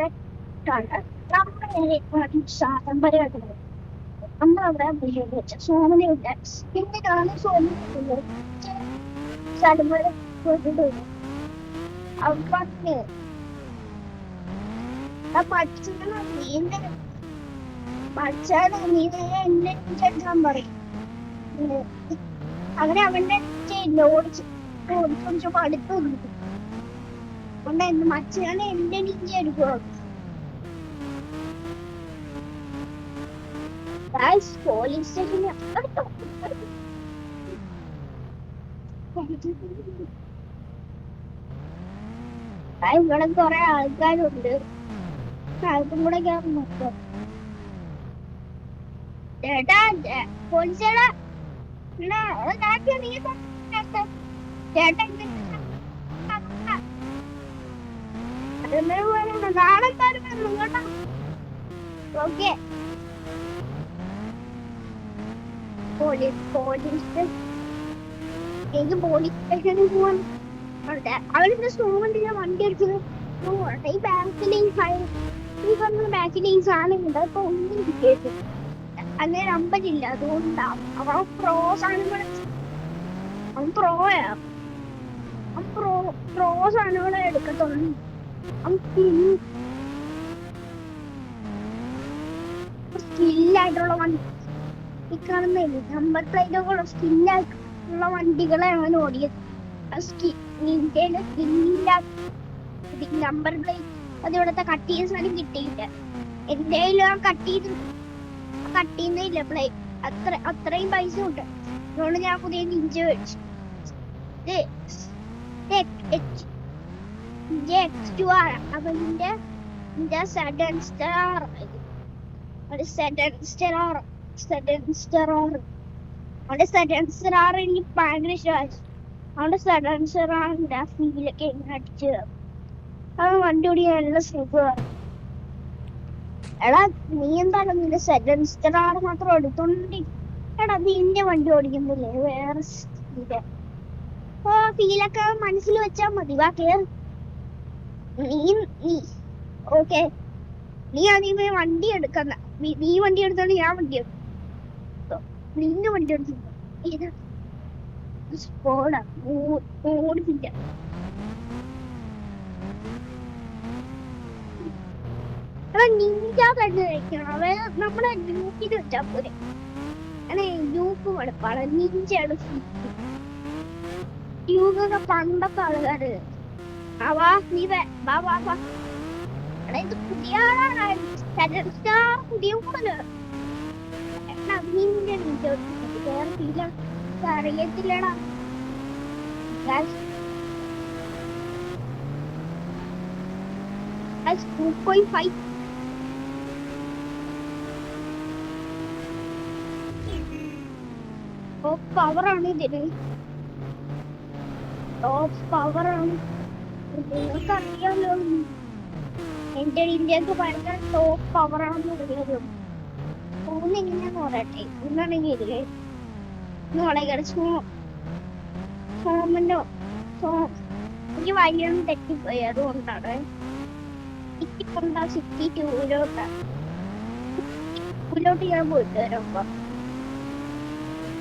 നമ്മുടെ സാമ്പരമായിട്ടുള്ളത് നമ്മളവിടെ വെച്ച സോമനയുണ്ട് പിന്നീടാണ് സോമന സ്ഥലം പോയിട്ടുണ്ട് അവിടെ പഠിച്ചാൽ നീ എന്നെ എടുക്കാൻ പറയും അങ്ങനെ അവന്റെ ഓടിച്ചു പഠിത്തു അതുകൊണ്ട് എന്റെ മച്ചാണ് എന്റെ നീഞ്ച എടുക്കുക പോലീസ് സ്റ്റേഷനിൽ ഇവിടെ കൊറേ ആൾക്കാരുണ്ട് ആൾക്കും കൂടെ കയറി നോക്കാം ചേട്ടാ പോലീസേടാ ചേട്ടാ നാളെ കേട്ടോ ഓക്കെ പോലീസ് എനിക്ക് പോലീസ് സ്റ്റേഷനിൽ പോവാൻ അവരുടെ സ്റ്റോമിന്റെ വണ്ടി അടിച്ചത് ഈ ബാക്കിലെയും സാധനമുണ്ട് അപ്പൊ ഒന്നും കിട്ടിയത് അങ്ങനെ നമ്പരില്ല അതുകൊണ്ടാണ് അവൻ പ്രോ സാധനങ്ങൾ പ്രോ സാധനങ്ങളെ എടുക്കത്തുള്ളൂ സ്കില്ലായിട്ടുള്ള വണ്ടി ഈ കാണുന്നില്ല നമ്പർ പ്ലേറ്റുള്ള സ്കില്ലായിട്ടുള്ള വണ്ടികളെ അവൻ ഓടിയത് നമ്പർ പ്ലേറ്റ് അത് ഇവിടത്തെ കട്ട് ചെയ്ത സാധനം കിട്ടിയില്ല എന്റെ കട്ട് ചെയ്യുന്നില്ല പ്ലേറ്റ് അത്രയും പൈസ ഉണ്ട് അതുകൊണ്ട് ഞാൻ പുതിയ നിഞ്ച മേടിച്ചു അവന്റെ സഡൻ സ്റ്റാർ എനിക്ക് ഭയങ്കര ഇഷ്ടമായി അവന്റെ സഡൻ സ്റ്റാറിന്റെ ആ ഫീലൊക്കെ എങ്ങനെ അടിച്ചു അത് വണ്ടി ഓടിക്കാൻ നല്ല സുഖമാണ് എടാ നീ എന്താണ് നിന്റെ സഡൻ സ്റ്റാർ മാത്രം എടുത്തോണ്ടി എടാ നിന്റെ വണ്ടി ഓടിക്കുന്നില്ലേ വേറെ ഫീലൊക്കെ മനസ്സിൽ വെച്ചാ മതി ബാക്കി നീ ഓക്കെ നീ ആദ്യമേ വണ്ടി എടുക്കുന്ന നീ വണ്ടി എടുത്തോണ്ട് ഞാൻ വണ്ടി എടുക്കും നിന്റെ വണ്ടി എടുത്തു സ്പോടാ ഓടിപ്പില്ല നിഞ്ച കണ്ടു കഴിക്കണം അവ നമ്മുടെ ഗ്രൂപ്പിൽ വെച്ചാ പോരെ അങ്ങനെ ഗ്രൂപ്പ് മടുപ്പാണ് നിഞ്ചയാണ് യൂക്കൊക്കെ പണ്ടൊക്കെ ആൾക്കാര് നീ വാ ഇത് പുതിയ പുതിയ പോലെ നിന്റെ വേറെ ഫീല അറിയത്തില്ലടാ പവറാണ് ഇതിന് പവറാണ് നിങ്ങൾക്കറിയാലോ എന്റെ ഇന്ത്യക്ക് ഭയങ്കര ടോപ്പ് പവറാണെന്ന് അറിയാലോ എങ്ങനെയാന്ന് പറയട്ടെ എന്നാണെങ്കിൽ സോമന്റെ എനിക്ക് വഴിയൊന്നും തെറ്റിപ്പോയി അതുകൊണ്ടാണ് ഇപ്പോണ്ടാ സിറ്റി ടൂലോട്ട് ഞാൻ പോയിട്ട് വരുമ്പോ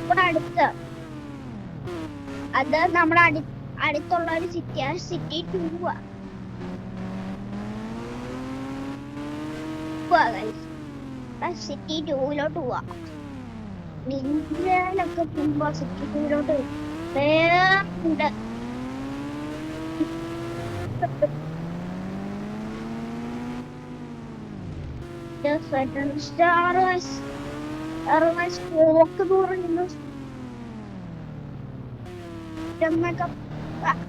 ഇവിടെ അടുത്ത് അത് നമ്മുടെ അടുത്തുള്ള ഒരു സിറ്റി ടൂവാ സിറ്റി ടൂലോട്ട് പോവാ നിങ്ങളൊക്കെ പോകുമ്പോ സിറ്റി ടൂലോട്ട് വേറുണ്ട്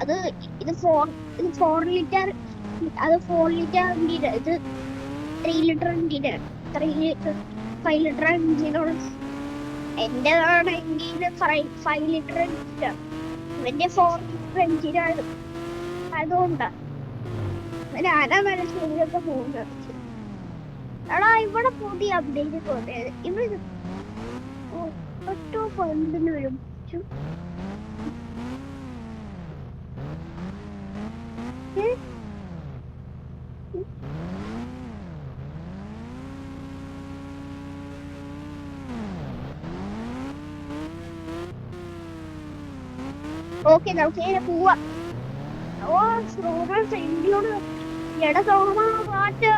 അത് ഇത് 4 ലിറ്റർ അത് 4 ലിറ്റർ വണ്ടിയുടെ ഇത് 3 ലിറ്റർ വണ്ടിയുടെ 5 ലിറ്റർ എഞ്ചിനോട് എന്റേതാണെങ്കിൽ 5 ലിറ്റർ എഞ്ചിനാണ് എന്റെ 4 ലിറ്റർ എഞ്ചിനാണ് അതുകൊണ്ടാണ് ഞാനാ നല്ല ശരിയൊക്കെ പോകുന്നത് എടാ ഇവിടെ പുതിയ അപ്ഡേറ്റ് പോലെ ഇവിടെ ഒറ്റ ഫണ്ടിന് വരും ഓക്കെ നമുക്ക് ഇങ്ങനെ പോവാം. ഓ സോമ സെന്റിയോട് എട സോമ മാറ്റോ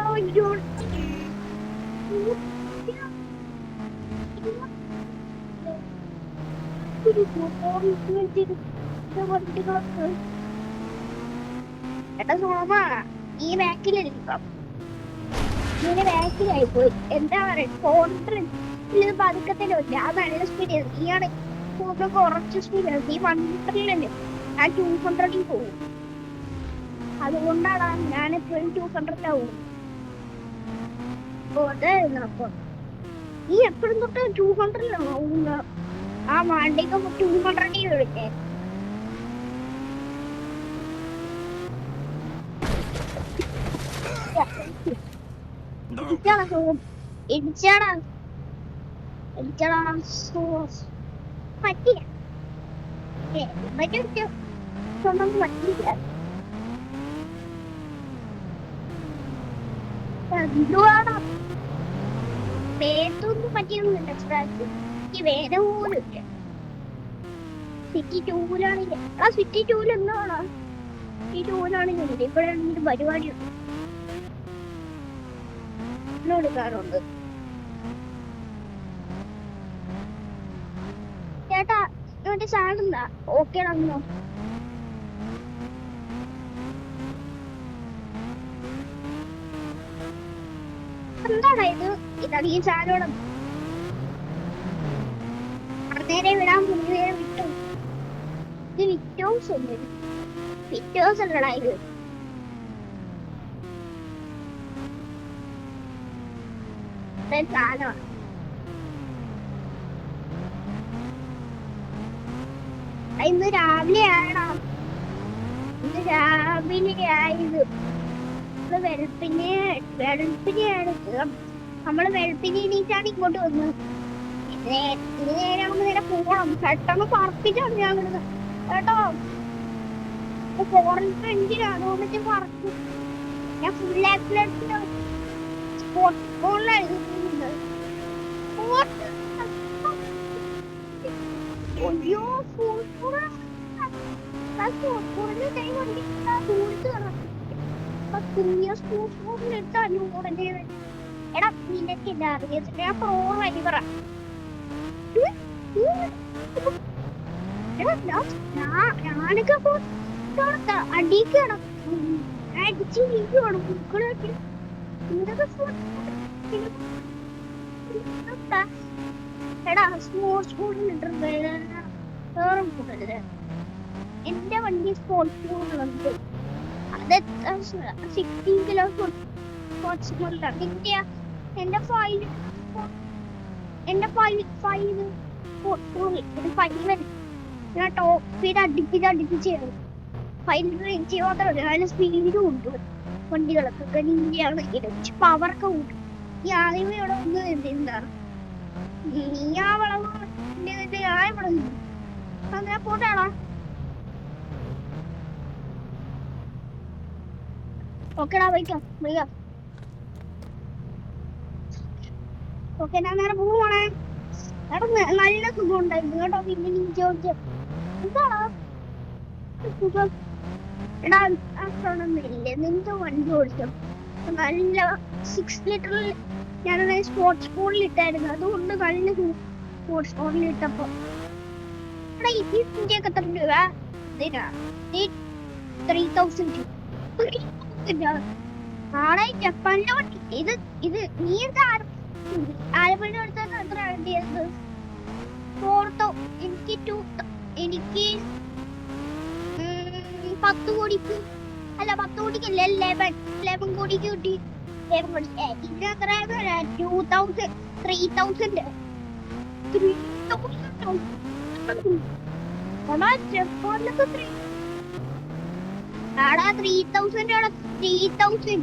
എടാ സോമ ഈ ബാക്കിലിരിക്കാം. ഇങ്ങനെ ബാക്കിലായി പോയി. എന്താ പറയുക, കോൺട്രൻ ഇത് പതുക്കത്തിലില്ല. ആ നല്ല സ്പീഡ് നീയാണ് കുറച്ച് സ്പീഡ്. നീ 100 ഞാൻ 200 പോകും. അതുകൊണ്ടാണ് ഞാൻ എപ്പോഴും 200 ആവും. അപ്പൊ നീ എപ്പോഴും തൊട്ട് 200 ആ വണ്ടിക്ക് 200 വിളിച്ചേ. ഇടിച്ചാടാ പറ്റിയ സ്വന്തം പറ്റില്ല. എന്തുവാടാ പേത്തൊന്നും പറ്റിയൊന്നുമില്ല. സ്ക്രാച്ച് എനിക്ക് വേദന പോലും ഇല്ല. സിറ്റി 2-ലാണെങ്കിൽ ആ സിറ്റി 2-ൽ എന്താണോ സിറ്റി 2-ലാണെങ്കിൽ ഇപ്പോഴാണെങ്കിൽ പരിപാടിയുണ്ട് എടുക്കാറുണ്ട്. ചേട്ടാ മറ്റേ സാധനം ഓക്കെ ആണോ? എന്താടാ ഇത്? ഇതാണ് ഈ സാധനം. നേരെ വിടാൻ മുന്നേ വിട്ടു. ഇത് വിറ്റോസ് ഉണ്ട്. വിറ്റോസ് അല്ലടാ ഇത്. സാധനമാണ്. ഇന്ന് രാവിലെ ആയടാ. ഇന്ന് രാവിലെ ആയത്. വെളുപ്പിനെയാണ് നമ്മള് വെളുപ്പിനെ എണീറ്റാണ് ഇങ്ങോട്ട് വന്നത്. ഇനി നേരെ നമുക്ക് നേരെ പോകണം. പെട്ടെന്ന് പറപ്പിച്ചാണ് ഞാൻ വിടുന്നത് കേട്ടോ. ഫോറിന്റെ എഞ്ചിനാണ് വന്നിട്ട് പറക്കും. ഞാൻ ഫുൾ ആക്സിഡന്റ് സ്പോർട്സ് ഫോണിലാണ് അയ്യോ എടാ നിനക്ക് എന്താ അറിയത്തില്ല. ഞാൻ പ്രോ ഡ്രൈവറാ. ഞാനൊക്കെ അടിക്ക് കിടക്കും. അടിച്ച് വീഴുവാണ് പൂക്കളൊക്കെ. എടാ സ്പോർട്സ് മോഡിലിട്ട് വേറെ കൂടല്ലേ. എന്റെ വണ്ടി സ്പോർട്സ് മോഡിലുണ്ട്. അത് 16 കിലോ സ്പോർട്സ് മോഡിലാണ്. എന്റെ ഫൈവ് ഞാൻ ടോപ്പ് സ്പീഡ് അടുപ്പിച്ച് 5 റേഞ്ച് മാത്രമല്ല, നല്ല സ്പീഡും ഉണ്ട് വണ്ടികളൊക്കെ. ഇന്ത്യയാണെങ്കിൽ പവറൊക്കെ കൂട്ടും. ഈ ആദ്യമേ ഇവിടെ ഒന്ന് എന്താണ് നീ ആ വളവ് ഞാൻ ഇവിടെ അങ്ങനെ പോട്ടാണോ? ഓക്കെടാ വയ്ക്കാം. ഓക്കെ ഞാൻ നേരെ പോവാണേ. എടാ നല്ല സുഖം ഉണ്ടായിരുന്നു കേട്ടോ. പിന്നെ നീ ചോദിച്ച എന്താടാ സുഖം? എടാ അത്രയൊന്നുമില്ലേ. നിന്റെ വണ്ടി ഓടിച്ചോ നല്ല 6 ലിറ്ററിൽ ഞാനത് സ്പോർട്സ് മോഡിൽ ഇട്ടായിരുന്നു. അതുകൊണ്ട് നല്ല സ്പോർട്സ് മോഡിൽ ഇട്ടപ്പോ എടാ ഇതിന്റെയൊക്കെ എത്ര രൂപ? ഇതിനാ 3000 ആടെ ജപ്പാനിലെ വണ്ടി. ഇത് നീ എന്താ ആലപ്പുഴ എടുത്താൽ എത്ര വേണ്ടിയത്? 4,000 എനിക്ക് 10 കോടിക്ക് അല്ല 10 കോടിക്കല്ല 11 കോടിക്ക് കിട്ടി. ഇതിന് എത്ര 2,000 3,000 ജപ്പാനിലൊക്കെ 3,000 3,000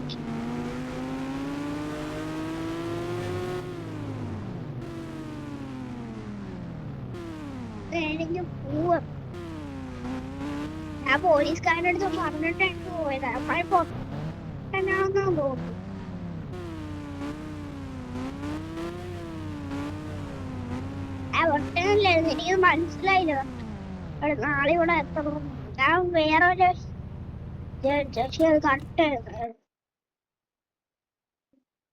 പോവാം. ഞാൻ പോലീസുകാരുടെ അടുത്ത് പറഞ്ഞിട്ടാണ് പോയത്. അമ്മ പൊട്ടനാണെന്നാ തോന്നുന്നു. പൊട്ടനല്ലായിരുന്നു, എനിക്ക് മനസ്സിലായില്ല. നാളെ ഇവിടെ എത്തണം. ഞാൻ വേറൊരു ചേച്ചി അത് കണ്ടിട്ടായിരുന്നു.